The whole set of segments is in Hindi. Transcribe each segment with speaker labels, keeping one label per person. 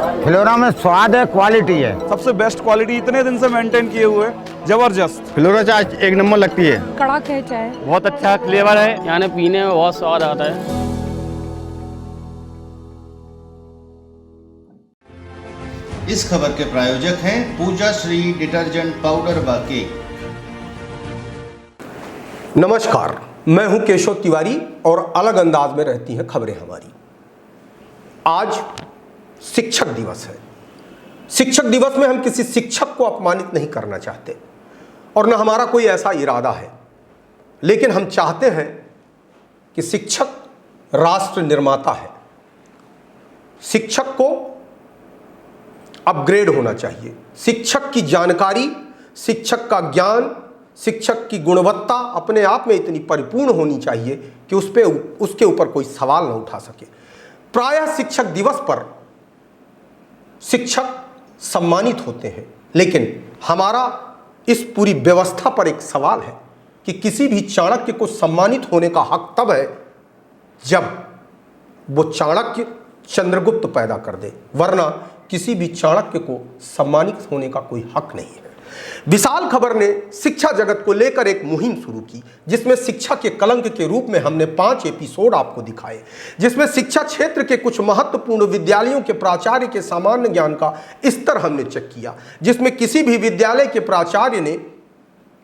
Speaker 1: फिलोरा में स्वाद है, क्वालिटी है।
Speaker 2: सबसे बेस्ट क्वालिटी इतने दिन से मेंटेन किए हुए, जबरदस्त।
Speaker 3: फिलोरा चाय एक नंबर लगती है।
Speaker 4: कड़क है चाय,
Speaker 5: बहुत अच्छा फ्लेवर है, यानी पीने में बहुत स्वाद आता है।
Speaker 6: इस खबर के प्रायोजक हैं पूजा श्री डिटर्जेंट पाउडर व केक।
Speaker 7: नमस्कार, मैं हूं केशव तिवारी और अलग अंदाज में रहती हैं खबरें हमारी। आज शिक्षक दिवस है। शिक्षक दिवस में हम किसी शिक्षक को अपमानित नहीं करना चाहते और न हमारा कोई ऐसा इरादा है, लेकिन हम चाहते हैं कि शिक्षक राष्ट्र निर्माता है। शिक्षक को अपग्रेड होना चाहिए। शिक्षक की जानकारी, शिक्षक का ज्ञान, शिक्षक की गुणवत्ता अपने आप में इतनी परिपूर्ण होनी चाहिए कि उसके ऊपर कोई सवाल न उठा सके। प्रायः शिक्षक दिवस पर शिक्षक सम्मानित होते हैं, लेकिन हमारा इस पूरी व्यवस्था पर एक सवाल है कि किसी भी चाणक्य को सम्मानित होने का हक तब है जब वो चाणक्य चंद्रगुप्त पैदा कर दे, वरना किसी भी चाणक्य को सम्मानित होने का कोई हक नहीं है। विशाल खबर ने शिक्षा जगत को लेकर एक मुहिम शुरू की, जिसमें शिक्षा के कलंक के रूप में हमने 5 एपिसोड आपको दिखाए, जिसमें शिक्षा क्षेत्र के कुछ महत्वपूर्ण विद्यालयों के प्राचार्य के सामान्य ज्ञान का स्तर हमने चेक किया, जिसमें किसी भी विद्यालय के प्राचार्य ने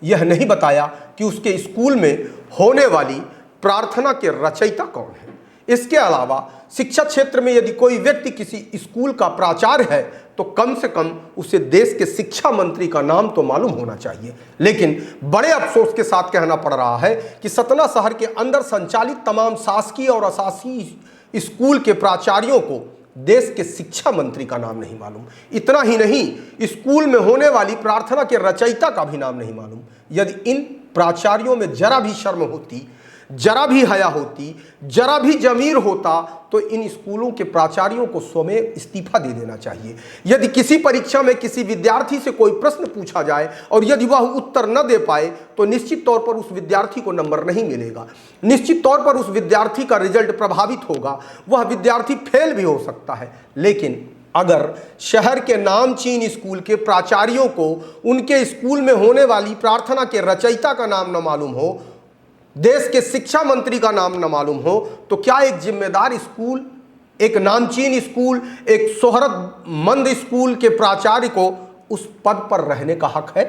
Speaker 7: यह नहीं बताया कि उसके स्कूल में होने वाली प्रार्थना के रचयिता कौन है। इसके अलावा शिक्षा क्षेत्र में यदि कोई व्यक्ति किसी स्कूल का प्राचार्य है तो कम से कम उसे देश के शिक्षा मंत्री का नाम तो मालूम होना चाहिए। लेकिन बड़े अफसोस के साथ कहना पड़ रहा है कि सतना शहर के अंदर संचालित तमाम शासकीय और अशासकीय स्कूल के प्राचार्यों को देश के शिक्षा मंत्री का नाम नहीं मालूम। इतना ही नहीं, स्कूल में होने वाली प्रार्थना के रचयिता का भी नाम नहीं मालूम। यदि इन प्राचार्यों में जरा भी शर्म होती, जरा भी हया होती, जरा भी जमीर होता तो इन स्कूलों के प्राचार्यों को स्वयं इस्तीफा दे देना चाहिए। यदि किसी परीक्षा में किसी विद्यार्थी से कोई प्रश्न पूछा जाए और यदि वह उत्तर न दे पाए तो निश्चित तौर पर उस विद्यार्थी को नंबर नहीं मिलेगा, निश्चित तौर पर उस विद्यार्थी का रिजल्ट प्रभावित होगा, वह विद्यार्थी फेल भी हो सकता है। लेकिन अगर शहर के नामचीन स्कूल के प्राचार्यों को उनके स्कूल में होने वाली प्रार्थना के रचयिता का नाम न मालूम हो, देश के शिक्षा मंत्री का नाम न मालूम हो, तो क्या एक जिम्मेदार स्कूल, एक नामचीन स्कूल, एक शोहरतमंद स्कूल के प्राचार्य को उस पद पर रहने का हक है?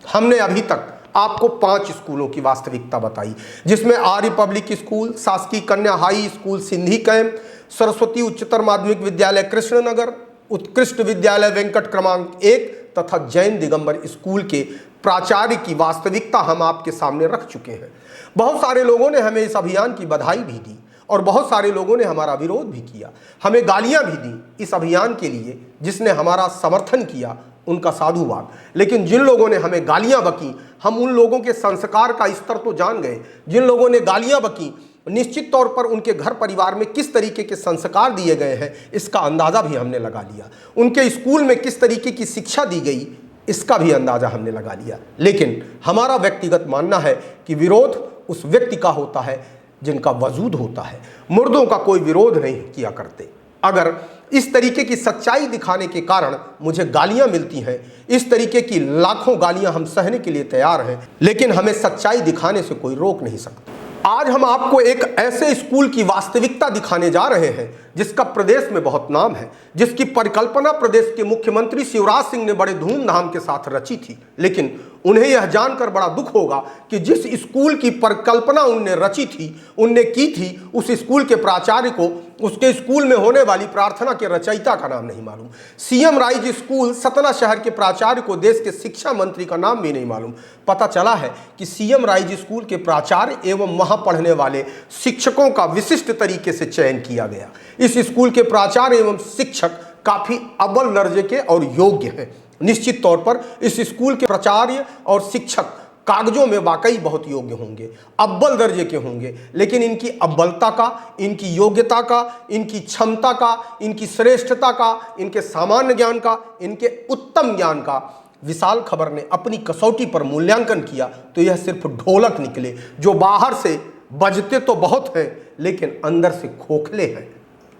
Speaker 7: हमने अभी तक आपको 5 स्कूलों की वास्तविकता बताई, जिसमें आर्य पब्लिक स्कूल, शासकीय कन्या high school Sindhi camp, Saraswati उच्चतर माध्यमिक विद्यालय कृष्णनगर, उत्कृष्ट विद्यालय वेंकट क्रमांक 1 तथा जैन दिगंबर स्कूल के प्राचार्य की वास्तविकता हम आपके सामने रख चुके हैं। बहुत सारे लोगों ने हमें इस अभियान की बधाई भी दी और बहुत सारे लोगों ने हमारा विरोध भी किया, हमें गालियां भी दी इस अभियान के लिए। जिसने हमारा समर्थन किया उनका साधुवाद, लेकिन जिन लोगों ने हमें गालियां बकी, हम उन लोगों के संस्कार का स्तर तो जान गए। जिन लोगों ने गालियां बकी, निश्चित तौर पर उनके घर परिवार में किस तरीके के संस्कार दिए गए हैं इसका अंदाज़ा भी हमने लगा लिया। उनके स्कूल में किस तरीके की शिक्षा दी गई इसका भी अंदाज़ा हमने लगा लिया। लेकिन हमारा व्यक्तिगत मानना है कि विरोध उस व्यक्ति का होता है जिनका वजूद होता है। मुर्दों का कोई विरोध नहीं किया करते। अगर इस तरीके की सच्चाई दिखाने के कारण मुझे गालियां मिलती हैं, इस तरीके की लाखों गालियां हम सहने के लिए तैयार हैं, लेकिन हमें सच्चाई दिखाने से कोई रोक नहीं सकता। आज हम आपको एक ऐसे स्कूल की वास्तविकता दिखाने जा रहे हैं जिसका प्रदेश में बहुत नाम है, जिसकी परिकल्पना प्रदेश के मुख्यमंत्री शिवराज सिंह ने बड़े धूमधाम के साथ रची थी। लेकिन उन्हें यह जानकर बड़ा दुख होगा कि जिस स्कूल की परिकल्पना उनने रची थी, उनने की थी, उस स्कूल के प्राचार्य को उसके स्कूल में होने वाली प्रार्थना के रचयिता का नाम नहीं मालूम। सीएम राइज स्कूल सतना शहर के प्राचार्य को देश के शिक्षा मंत्री का नाम भी नहीं मालूम। पता चला है कि सीएम राइज स्कूल के प्राचार्य एवं वहां पढ़ने वाले शिक्षकों का विशिष्ट तरीके से चयन किया गया। इस स्कूल के प्राचार्य एवं शिक्षक काफी अव्वल दर्जे के और योग्य हैं। निश्चित तौर पर इस स्कूल के प्राचार्य और शिक्षक कागजों में वाकई बहुत योग्य होंगे, अव्वल दर्जे के होंगे, लेकिन इनकी अव्वलता का, इनकी योग्यता का, इनकी क्षमता का, इनकी श्रेष्ठता का, इनके सामान्य ज्ञान का, इनके उत्तम ज्ञान का विशाल खबर ने अपनी कसौटी पर मूल्यांकन किया तो यह सिर्फ ढोलक निकले, जो बाहर से बजते तो बहुत हैं लेकिन अंदर से खोखले हैं।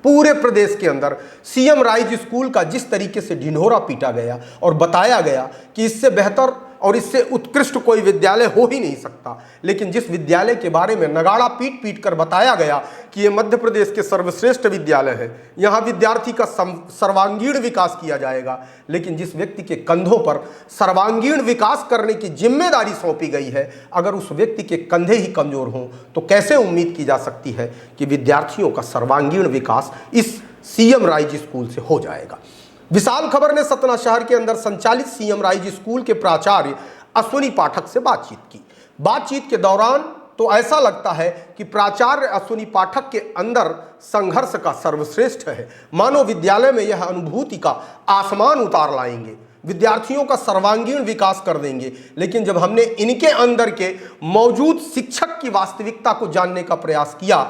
Speaker 7: पूरे प्रदेश के अंदर सीएम राइज स्कूल का जिस तरीके से ढिंढोरा पीटा गया और बताया गया कि इससे बेहतर और इससे उत्कृष्ट कोई विद्यालय हो ही नहीं सकता, लेकिन जिस विद्यालय के बारे में नगाड़ा पीट पीट कर बताया गया कि ये मध्य प्रदेश के सर्वश्रेष्ठ विद्यालय है, यहाँ विद्यार्थी का सर्वांगीण विकास किया जाएगा, लेकिन जिस व्यक्ति के कंधों पर सर्वांगीण विकास करने की जिम्मेदारी सौंपी गई है, अगर उस व्यक्ति के कंधे ही कमजोर हों तो कैसे उम्मीद की जा सकती है कि विद्यार्थियों का सर्वांगीण विकास इस सीएम राइज स्कूल से हो जाएगा। विशाल खबर ने सतना शहर के अंदर संचालित सीएम राइज स्कूल के प्राचार्य अश्विनी पाठक से बातचीत की। बातचीत के दौरान तो ऐसा लगता है कि प्राचार्य अश्विनी पाठक के अंदर संघर्ष का सर्वश्रेष्ठ है, मानो विद्यालय में यह अनुभूति का आसमान उतार लाएंगे, विद्यार्थियों का सर्वांगीण विकास कर देंगे। लेकिन जब हमने इनके अंदर के मौजूद शिक्षक की वास्तविकता को जानने का प्रयास किया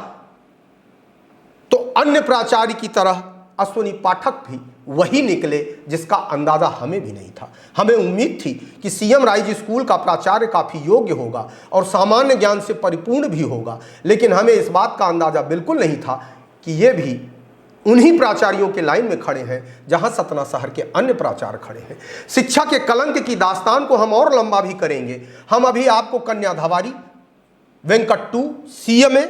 Speaker 7: तो अन्य प्राचार्य की तरह अश्विनी पाठक भी वही निकले जिसका अंदाजा हमें भी नहीं था। हमें उम्मीद थी कि सीएम राइज स्कूल का प्राचार्य काफ़ी योग्य होगा और सामान्य ज्ञान से परिपूर्ण भी होगा, लेकिन हमें इस बात का अंदाजा बिल्कुल नहीं था कि ये भी उन्हीं प्राचार्यों के लाइन में खड़े हैं जहां सतना शहर के अन्य प्राचार्य खड़े हैं। शिक्षा के कलंक की दास्तान को हम और लंबा भी करेंगे। हम अभी आपको कन्याधावारी, वेंकट्टू, सीएमए,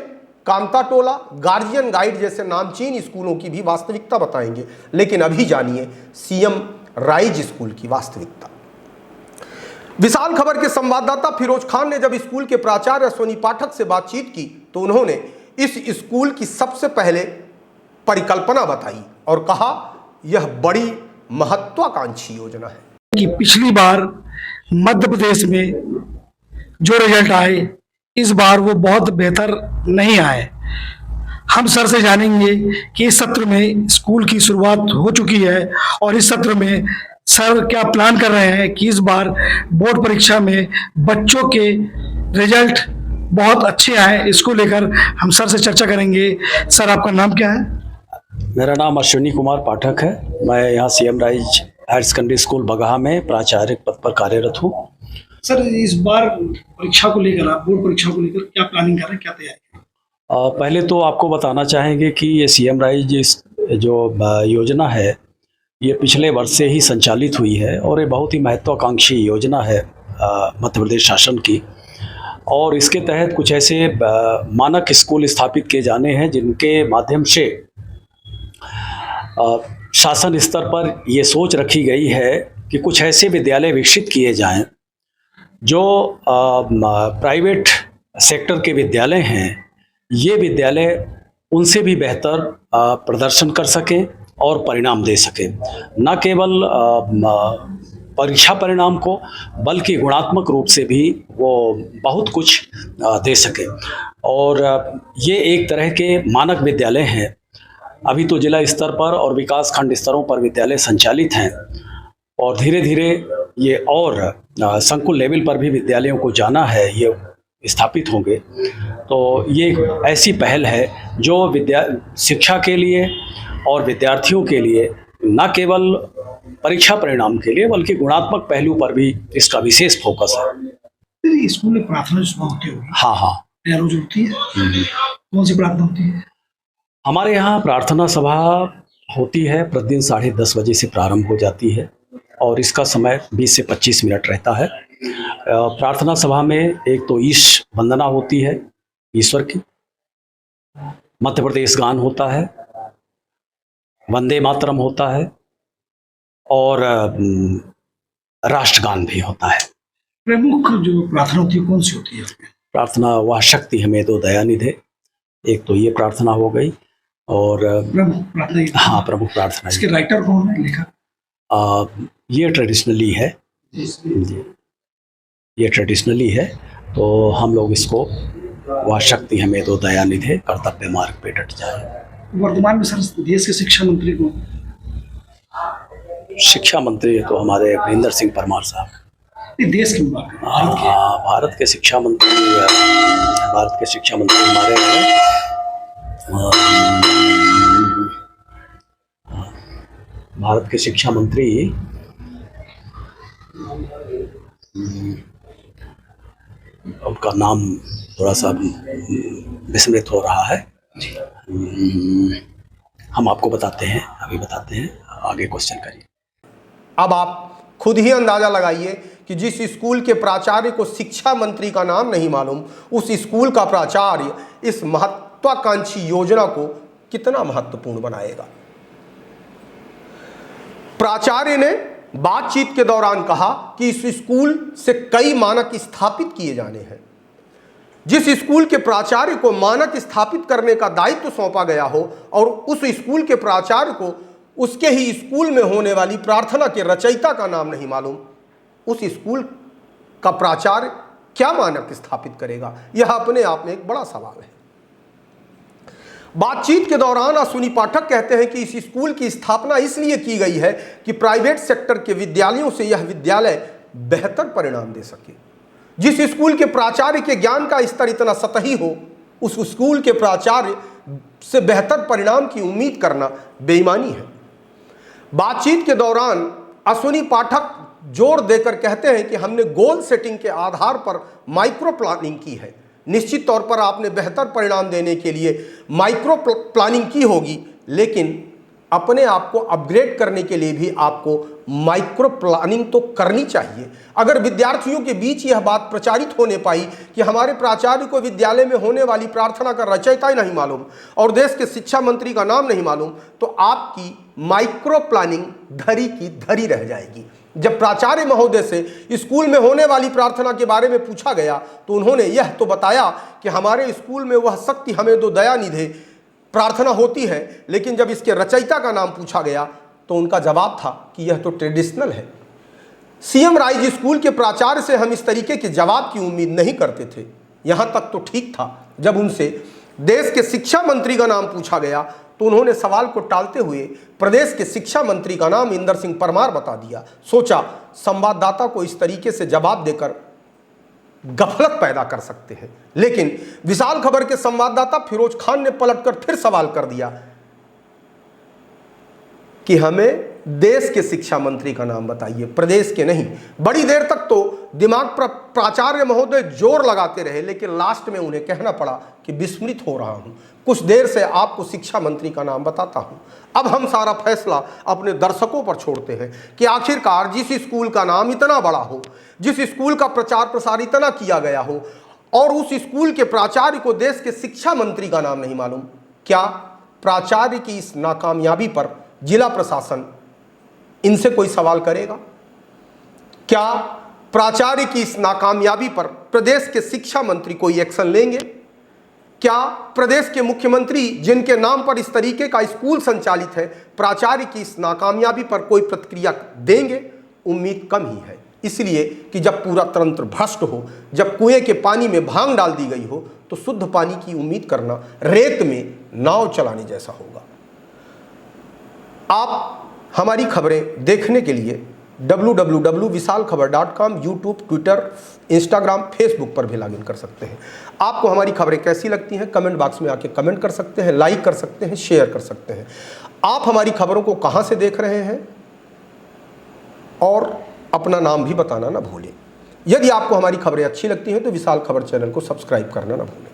Speaker 7: कांता टोला, गार्जियन गाइड जैसे नामचीन स्कूलों की भी वास्तविकता बताएंगे, लेकिन अभी जानिए सीएम राइज स्कूल की वास्तविकता। विशाल खबर के संवाददाता फिरोज खान ने जब स्कूल के प्राचार्य अश्विनी पाठक से बातचीत की तो उन्होंने इस स्कूल की सबसे पहले परिकल्पना बताई और कहा यह बड़ी महत्वाकांक्षी योजना है
Speaker 4: कि पिछली बार मध्य प्रदेश में जो रिजल्ट आए इस बार वो बहुत बेहतर नहीं आए। हम सर से जानेंगे कि इस सत्र में स्कूल की शुरुआत हो चुकी है और इस सत्र में सर क्या प्लान कर रहे हैं कि इस बार बोर्ड परीक्षा में बच्चों के रिजल्ट बहुत अच्छे आए, इसको लेकर हम सर से चर्चा करेंगे। सर आपका नाम क्या है?
Speaker 8: मेरा नाम अश्विनी कुमार पाठक है। मैं यहाँ CM rise higher secondary school Bagaha में प्राचार्य पद पर कार्यरत हूँ।
Speaker 4: सर इस बार परीक्षा को लेकर, आप बोर्ड परीक्षा को लेकर क्या प्लानिंग कर रहे हैं, क्या तैयारी?
Speaker 8: पहले तो आपको बताना चाहेंगे कि ये सीएम राइज जो योजना है ये पिछले वर्ष से ही संचालित हुई है और ये बहुत ही महत्वाकांक्षी योजना है मध्य प्रदेश शासन की। और इसके तहत कुछ ऐसे मानक स्कूल स्थापित किए जाने हैं जिनके माध्यम से शासन स्तर पर ये सोच रखी गई है कि कुछ ऐसे विद्यालय विकसित किए जाएं जो प्राइवेट सेक्टर के विद्यालय हैं, ये विद्यालय उनसे भी बेहतर प्रदर्शन कर सकें और परिणाम दे सकें। न केवल परीक्षा परिणाम को बल्कि गुणात्मक रूप से भी वो बहुत कुछ दे सकें। और ये एक तरह के मानक विद्यालय हैं। अभी तो जिला स्तर पर और विकास खंड स्तरों पर विद्यालय संचालित हैं और धीरे धीरे ये और संकुल लेवल पर भी विद्यालयों को जाना है, ये स्थापित होंगे। तो ये एक ऐसी पहल है जो शिक्षा के लिए और विद्यार्थियों के लिए न केवल परीक्षा परिणाम के लिए बल्कि गुणात्मक पहलू पर भी इसका विशेष फोकस है।
Speaker 4: स्कूल में प्रार्थना सभा होती होगी?
Speaker 8: हाँ
Speaker 4: रोज होती है। कौन सी प्रार्थना होती है?
Speaker 8: हमारे यहाँ प्रार्थना सभा होती है, प्रतिदिन 10:30 बजे से प्रारंभ हो जाती है और इसका समय 20 से 25 मिनट रहता है। प्रार्थना सभा में एक तो ईश वंदना होती है ईश्वर की, मध्य प्रदेश गान होता है, वंदे मातरम होता है और राष्ट्रगान भी होता है।
Speaker 4: प्रमुख जो प्रार्थना होती है कौन सी होती है?
Speaker 8: प्रार्थना वह शक्ति हमें दो दयानिधे, एक तो ये प्रार्थना हो गई। और
Speaker 4: प्रमुख प्रार्थना,
Speaker 8: हाँ प्रमुख प्रार्थना।
Speaker 4: इसके राइटर कौन है, लेखक?
Speaker 8: ये ट्रेडिशनली है जी, ये ट्रेडिशनली है। तो हम लोग इसको वह शक्ति हमें दो दयानिधे कर्तव्य मार्ग पे डट जाए।
Speaker 4: वर्तमान में सर देश के शिक्षा मंत्री कौन?
Speaker 8: शिक्षा मंत्री तो हमारे वीरेंद्र सिंह परमार साहब।
Speaker 4: देश के बात
Speaker 8: भारत के शिक्षा मंत्री हमारे हैं भारत के शिक्षा मंत्री उनका नाम थोड़ा सा विस्मृत हो रहा है। हम आपको बताते हैं, अभी बताते हैं, आगे क्वेश्चन करिए।
Speaker 7: अब आप खुद ही अंदाजा लगाइए कि जिस स्कूल के प्राचार्य को शिक्षा मंत्री का नाम नहीं मालूम, उस स्कूल का प्राचार्य इस महत्वाकांक्षी योजना को कितना महत्वपूर्ण बनाएगा। प्राचार्य ने बातचीत के दौरान कहा कि इस स्कूल से कई मानक स्थापित किए जाने हैं। जिस स्कूल के प्राचार्य को मानक स्थापित करने का दायित्व सौंपा गया हो और उस स्कूल के प्राचार्य को उसके ही स्कूल में होने वाली प्रार्थना के रचयिता का नाम नहीं मालूम, उस स्कूल का प्राचार्य क्या मानक स्थापित करेगा? यह अपने आप में एक बड़ा सवाल है। बातचीत के दौरान अश्विनी पाठक कहते हैं कि इस स्कूल की स्थापना इसलिए की गई है कि प्राइवेट सेक्टर के विद्यालयों से यह विद्यालय बेहतर परिणाम दे सके। जिस स्कूल के प्राचार्य के ज्ञान का स्तर इतना सतही हो, उस स्कूल के प्राचार्य से बेहतर परिणाम की उम्मीद करना बेईमानी है। बातचीत के दौरान अश्विनी पाठक जोर देकर कहते हैं कि हमने गोल सेटिंग के आधार पर माइक्रो प्लानिंग की है। निश्चित तौर पर आपने बेहतर परिणाम देने के लिए माइक्रो प्लानिंग की होगी, लेकिन अपने आप को अपग्रेड करने के लिए भी आपको माइक्रो प्लानिंग तो करनी चाहिए। अगर विद्यार्थियों के बीच यह बात प्रचारित होने पाई कि हमारे प्राचार्य को विद्यालय में होने वाली प्रार्थना का रचयिता ही नहीं मालूम और देश के शिक्षा मंत्री का नाम नहीं मालूम, तो आपकी माइक्रो प्लानिंग धरी की धरी रह जाएगी। जब प्राचार्य महोदय से स्कूल में होने वाली प्रार्थना के बारे में पूछा गया तो उन्होंने यह तो बताया कि हमारे स्कूल में वह शक्ति हमें दो दया निधे प्रार्थना होती है, लेकिन जब इसके रचयिता का नाम पूछा गया तो उनका जवाब था कि यह तो ट्रेडिशनल है। सीएम राइज स्कूल के प्राचार्य से हम इस तरीके के जवाब की उम्मीद नहीं करते थे। यहां तक तो ठीक था, जब उनसे देश के शिक्षा मंत्री का नाम पूछा गया तो उन्होंने सवाल को टालते हुए प्रदेश के शिक्षा मंत्री का नाम इंदर सिंह परमार बता दिया। सोचा संवाददाता को इस तरीके से जवाब देकर गफलत पैदा कर सकते हैं, लेकिन विशाल खबर के संवाददाता फिरोज खान ने पलटकर फिर सवाल कर दिया कि हमें देश के शिक्षा मंत्री का नाम बताइए, प्रदेश के नहीं। बड़ी देर तक तो दिमाग पर प्राचार्य महोदय जोर लगाते रहे, लेकिन लास्ट में उन्हें कहना पड़ा कि विस्मृत हो रहा हूं, कुछ देर से आपको शिक्षा मंत्री का नाम बताता हूं। अब हम सारा फैसला अपने दर्शकों पर छोड़ते हैं कि आखिरकार जिस स्कूल का नाम इतना बड़ा हो, जिस स्कूल का प्रचार प्रसार इतना किया गया हो और उस स्कूल के प्राचार्य को देश के शिक्षा मंत्री का नाम नहीं मालूम, क्या प्राचार्य की इस नाकामयाबी पर जिला प्रशासन इनसे कोई सवाल करेगा? क्या प्राचार्य की इस नाकामयाबी पर प्रदेश के शिक्षा मंत्री कोई एक्शन लेंगे? क्या प्रदेश के मुख्यमंत्री, जिनके नाम पर इस तरीके का स्कूल संचालित है, प्राचार्य की इस नाकामयाबी पर कोई प्रतिक्रिया देंगे? उम्मीद कम ही है, इसलिए कि जब पूरा तंत्र भ्रष्ट हो, जब कुएं के पानी में भांग डाल दी गई हो, तो शुद्ध पानी की उम्मीद करना रेत में नाव चलाने जैसा होगा। आप हमारी खबरें देखने के लिए www.visalkhabar.com, YouTube, Twitter, Instagram, Facebook पर भी लॉगिन कर सकते हैं। आपको हमारी खबरें कैसी लगती हैं कमेंट बॉक्स में आके कमेंट कर सकते हैं, लाइक कर सकते हैं, शेयर कर सकते हैं। आप हमारी खबरों को कहां से देख रहे हैं और अपना नाम भी बताना ना भूलें। यदि आपको हमारी खबरें अच्छी लगती हैं तो विशाल खबर चैनल को सब्सक्राइब करना ना भूलें।